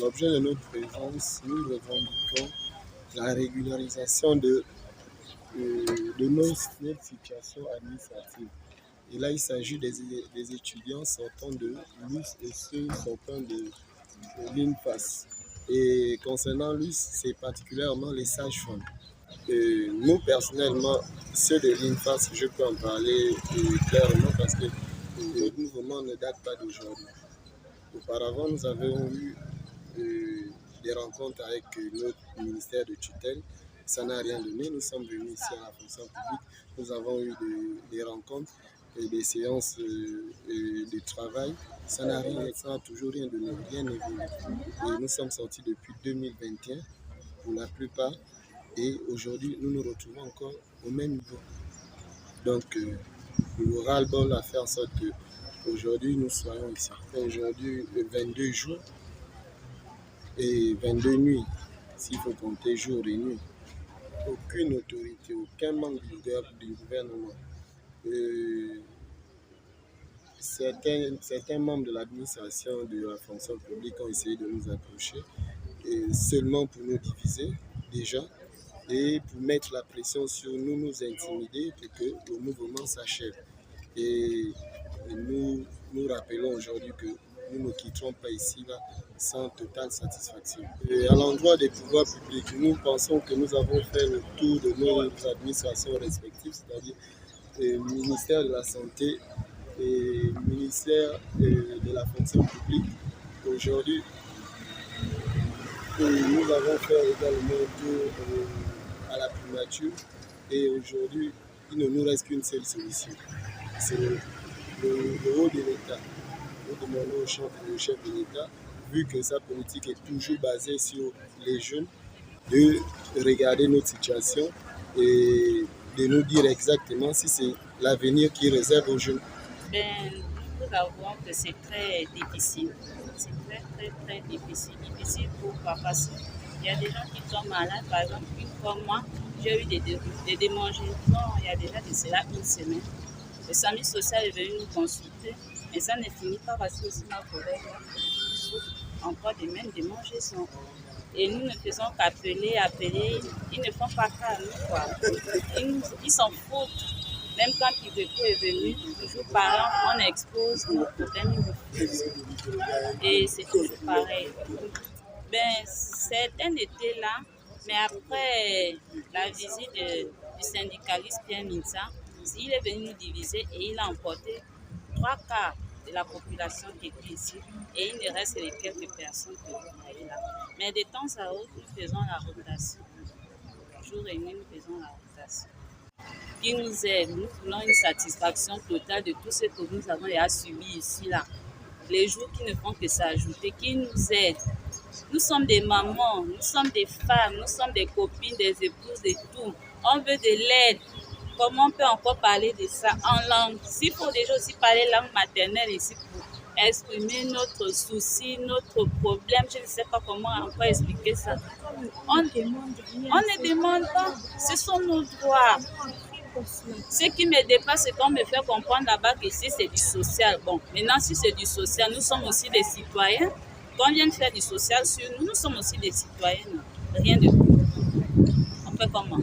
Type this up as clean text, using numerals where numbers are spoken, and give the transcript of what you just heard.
l'objet de notre présence, nous revendiquons la régularisation de notre situation administrative. Et là, il s'agit des étudiants sortant de l'US et ceux sortant de l'INFAS. Et concernant l'US, c'est particulièrement les sages-femmes. Nous, personnellement, ceux de l'INFAS, je peux en parler clairement parce que le mouvement ne date pas d'aujourd'hui. Auparavant, nous avons eu des rencontres avec notre ministère de tutelle. Ça n'a rien donné. Nous sommes venus ici à la fonction publique. Nous avons eu des rencontres et des séances de travail. Ça n'a toujours rien donné, rien évolué. Et nous sommes sortis depuis 2021 pour la plupart. Et aujourd'hui, nous nous retrouvons encore au même niveau. Donc, nous aura le bol à faire en sorte que aujourd'hui nous soyons ici. Aujourd'hui, 22 jours et 22 nuits, s'il faut compter jour et nuit. Aucune autorité, aucun membre du gouvernement, certains membres de l'administration de la fonction publique ont essayé de nous approcher seulement pour nous diviser déjà et pour mettre la pression sur nous, nous intimider pour que le mouvement s'achève. Et nous rappelons aujourd'hui que nous ne quitterons pas ici là sans totale satisfaction. Et à l'endroit des pouvoirs publics, nous pensons que nous avons fait le tour de nos administrations respectives, c'est-à-dire le ministère de la Santé et le ministère de la Fonction publique. Aujourd'hui, nous avons fait également le tour à la primature et aujourd'hui, il ne nous reste qu'une seule solution. C'est le haut de l'État. Nous demandons au chef de l'État, vu que sa politique est toujours basée sur les jeunes, de regarder notre situation et de nous dire exactement si c'est l'avenir qui réserve aux jeunes. Nous avouons que c'est très difficile. C'est très difficile. Difficile pourquoi? Parce qu'il y a des gens qui sont malades. Par exemple, une fois moi, j'ai eu des démangeaisons il y a déjà de cela une semaine. Le SAMU social est venu nous consulter, mais ça ne finit pas parce que aussi ma collègue souffre encore des mêmes démangeaisons. Et nous ne faisons qu'appeler, ils ne font pas cas à nous, quoi. Ils s'en foutent. Même quand Iveco est venu, toujours parlant, on expose nos problèmes, ils refusent. Et c'est toujours pareil. Certains étaient là, mais après la visite du syndicaliste Pierre Minsa, il est venu nous diviser et il a emporté 3 quarts de la population qui était ici. Et il ne reste que quelques personnes qui sont là. Mais de temps à autre, nous faisons la rotation. Jour et nuit, nous faisons la rotation. Qui nous aide, nous voulons une satisfaction totale de tout ce que nous avons déjà subi ici, là. Les jours qui ne font que s'ajouter, qui nous aide. Nous sommes des mamans, nous sommes des femmes, nous sommes des copines, des épouses et tout. On veut de l'aide. Comment on peut encore parler de ça en langue? S'il faut déjà aussi parler langue maternelle ici pour exprimer notre souci, notre problème, je ne sais pas comment encore expliquer ça. On ne demande pas, ce sont nos droits. Ce qui me dépasse, c'est qu'on me fait comprendre là-bas qu'ici c'est du social. Bon, maintenant si c'est du social, nous sommes aussi des citoyens. Quand on vient de faire du social sur nous, nous sommes aussi des citoyens. Rien de plus. On fait comment?